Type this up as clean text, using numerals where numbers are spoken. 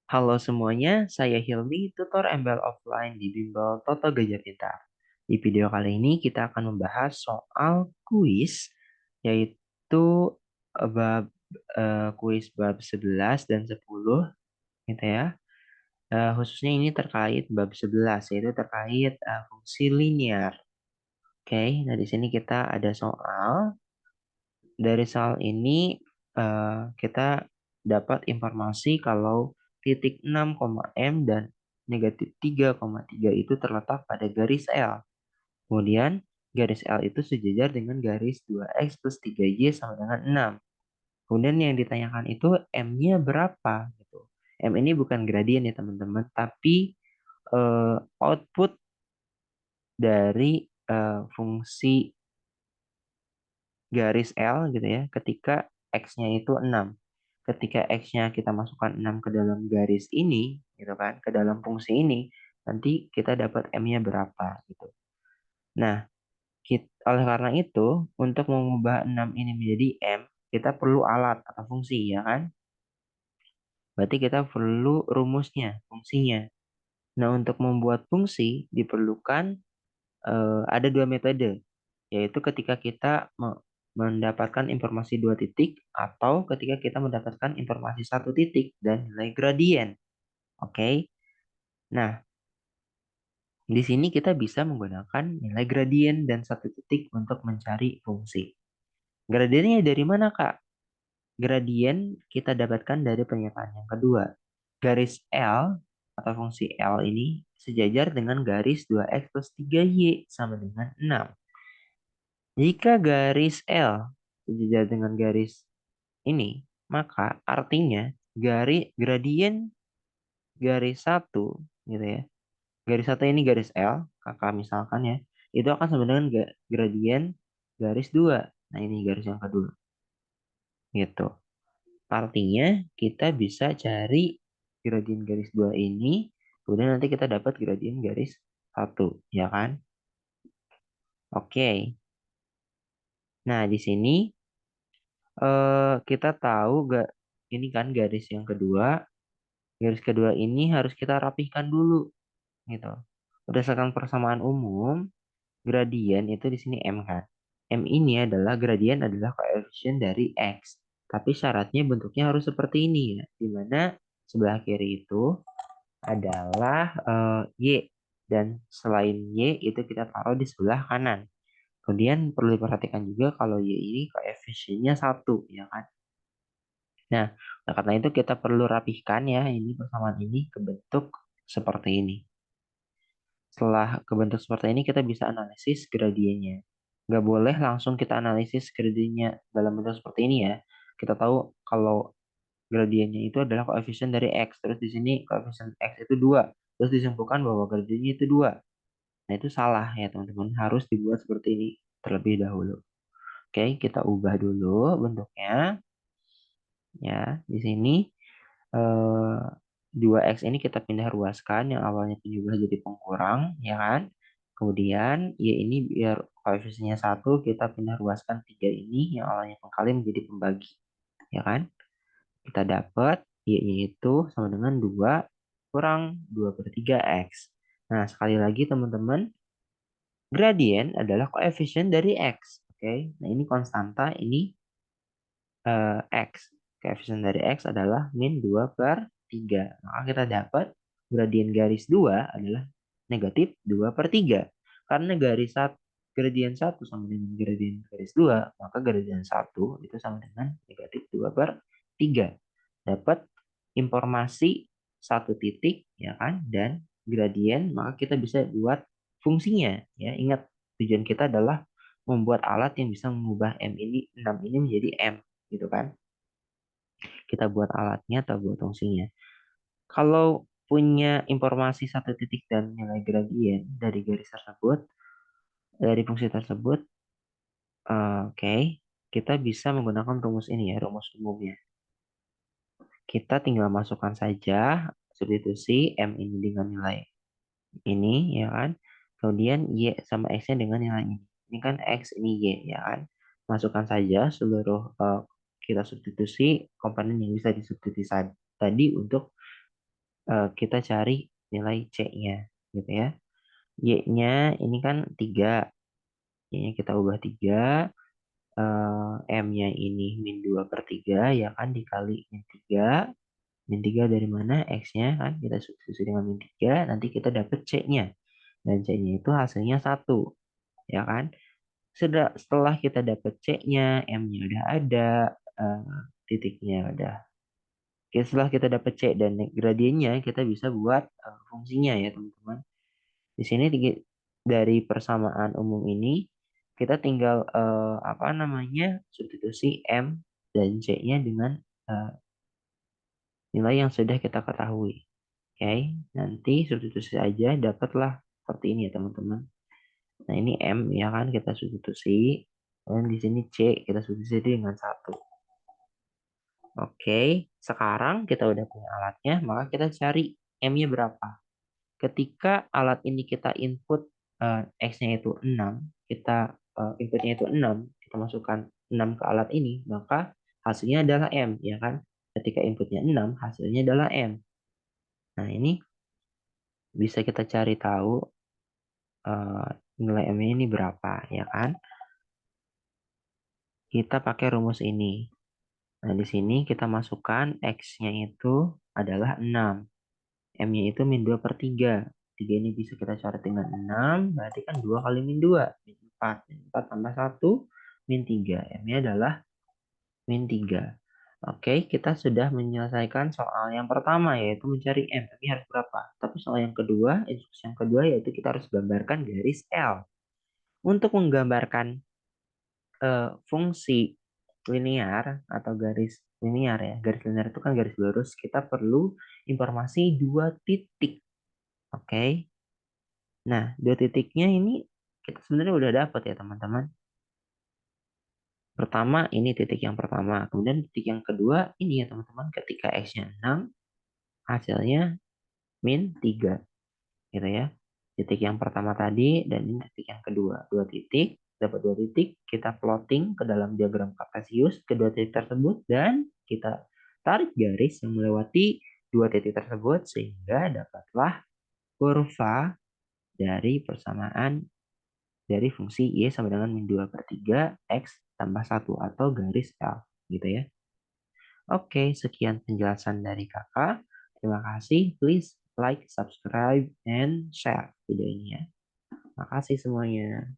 Halo semuanya, saya Hilmi, tutor MBL offline di Bimbel Toto Gajah Pintar. Di video kali ini kita akan membahas soal kuis, yaitu kuis bab 11 dan 10, gitu ya. Khususnya ini terkait bab 11, yaitu terkait fungsi linear. Oke, nah di sini kita ada soal. Dari soal ini kita dapat informasi kalau titik 6,m dan negatif 3,3 itu terletak pada garis L. Kemudian garis L itu sejajar dengan garis 2x plus 3y sama dengan 6. Kemudian yang ditanyakan itu m-nya berapa gitu. M ini bukan gradien ya teman-teman, tapi output dari fungsi garis L gitu ya ketika X-nya itu 6. Ketika X-nya kita masukkan 6 ke dalam garis ini gitu kan, ke dalam fungsi ini, nanti kita dapat M-nya berapa gitu. Nah, oleh karena itu untuk mengubah 6 ini menjadi M, kita perlu alat atau fungsi ya kan? Berarti kita perlu rumusnya, fungsinya. Nah, untuk membuat fungsi diperlukan ada dua metode, yaitu ketika kita mendapatkan informasi dua titik atau ketika kita mendapatkan informasi satu titik dan nilai gradien. Oke. Nah, di sini kita bisa menggunakan nilai gradien dan satu titik untuk mencari fungsi. Gradiennya dari mana, Kak? Gradien kita dapatkan dari pernyataan yang kedua. Garis L atau fungsi L ini sejajar dengan garis 2x plus 3y sama dengan 6. Jika garis L sejajar dengan garis ini, maka artinya gradien garis satu gitu ya. Garis satu ini garis L, kakak misalkan ya, itu akan sama dengan gradien garis 2. Nah, ini garis yang kedua. Gitu. Artinya kita bisa cari gradien garis 2 ini, kemudian nanti kita dapat gradien garis satu, ya kan? Oke. Nah, di sini kita tahu gak ini kan garis yang kedua. Garis kedua ini harus kita rapihkan dulu gitu. Berdasarkan persamaan umum, gradien itu di sini M kan. M ini adalah gradien adalah koefisien dari X. Tapi syaratnya bentuknya harus seperti ini ya. Di mana sebelah kiri itu adalah Y. Dan selain Y itu kita taruh di sebelah kanan. Kemudian perlu diperhatikan juga kalau Y ini koefisiennya satu ya kan. Nah, karena itu kita perlu rapihkan ya ini persamaan ini ke bentuk seperti ini. Setelah kebentuk seperti ini, kita bisa analisis gradiennya. Nggak boleh langsung kita analisis gradiennya dalam bentuk seperti ini ya. Kita tahu kalau gradiennya itu adalah koefisien dari X. Terus di sini koefisien X itu 2. Terus disimpulkan bahwa gradiennya itu 2. Nah, itu salah ya teman-teman. Harus dibuat seperti ini terlebih dahulu. Oke, kita ubah dulu bentuknya. Ya, di sini 2x ini kita pindah ruaskan yang awalnya penjumlah jadi pengkurang, ya kan? Kemudian y ini biar koefisiennya 1 kita pindah ruaskan 3 ini yang awalnya pengkali menjadi pembagi, ya kan? Kita dapat y-nya itu sama dengan 2 kurang 2 per 3 x. Nah, sekali lagi teman-teman, gradien adalah koefisien dari x. Oke, nah ini konstanta, ini X. Koefisien dari X adalah min 2 per 3. Maka kita dapat gradien garis 2 adalah negatif 2 per 3. Karena gradien 1 sama dengan gradien garis 2, maka gradien 1 itu sama dengan negatif 2 per 3. Dapat informasi satu titik ya kan dan gradien, maka kita bisa buat fungsinya ya. Ingat tujuan kita adalah membuat alat yang bisa mengubah M ini 6 ini menjadi M gitu kan. Kita buat alatnya atau buat fungsinya. Kalau punya informasi satu titik dan nilai gradien dari garis tersebut, dari fungsi tersebut, oke, kita bisa menggunakan rumus ini ya, rumus umumnya. Kita tinggal masukkan saja substitusi M ini dengan nilai ini, ya kan? Kemudian Y sama X-nya dengan nilai ini. Ini kan X, ini Y, ya kan? Masukkan saja seluruh kita substitusi komponen yang bisa disubstitusi tadi untuk kita cari nilai C-nya gitu ya. Y-nya ini kan 3. Y-nya kita ubah 3. M-nya ini min 2 per 3 ya kan dikali min 3. Min 3 dari mana? X-nya kan kita substitusi dengan min 3. Nanti kita dapat C-nya. Dan C-nya itu hasilnya 1. Ya kan? Setelah kita dapat C-nya, M-nya udah ada, titiknya udah. Oke, setelah kita dapat C dan gradiennya, kita bisa buat fungsinya ya teman-teman. Di sini dari persamaan umum ini, kita tinggal apa namanya substitusi M dan C-nya dengan eh, nilai yang sudah kita ketahui. Oke, nanti substitusi aja dapatlah seperti ini ya teman-teman. Nah ini M ya kan kita substitusi. Dan di sini C kita substitusi dengan 1. Oke, sekarang kita udah punya alatnya, maka kita cari M-nya berapa. Ketika alat ini kita input X-nya itu 6, kita inputnya itu 6, kita masukkan 6 ke alat ini, maka hasilnya adalah M, ya kan? Ketika inputnya 6, hasilnya adalah M. Nah, ini bisa kita cari tahu eh, nilai M-nya ini berapa, ya kan? Kita pakai rumus ini. Nah, di sini kita masukkan X-nya itu adalah 6. M-nya itu min 2 per 3. 3 ini bisa kita coret dengan 6. Berarti kan 2 kali min 2. Min 4. Min 4 tambah 1. Min 3. M-nya adalah min 3. Oke, kita sudah menyelesaikan soal yang pertama yaitu mencari M. Tapi harus berapa? Tapi soal yang kedua, instruksi yang kedua yaitu kita harus gambarkan garis L. Untuk menggambarkan fungsi linear atau garis linear ya. Garis linear itu kan garis lurus. Kita perlu informasi 2 titik. Oke. Nah, 2 titiknya ini kita sebenarnya udah dapat ya teman-teman. Pertama, ini titik yang pertama. Kemudian titik yang kedua, ini ya teman-teman. Ketika X-nya 6, hasilnya min 3. Gitu ya. Titik yang pertama tadi, dan ini titik yang kedua. 2 titik, dapat 2 titik. Kita plotting ke dalam diagram Cartesius kedua titik tersebut. Dan kita tarik garis yang melewati 2 titik tersebut. Sehingga dapatlah kurva dari persamaan dari fungsi Y sama dengan min 2 per 3 X tambah 1 atau garis L gitu ya. Oke, sekian penjelasan dari kakak. Terima kasih. Please like, subscribe, and share video ini ya. Makasih semuanya.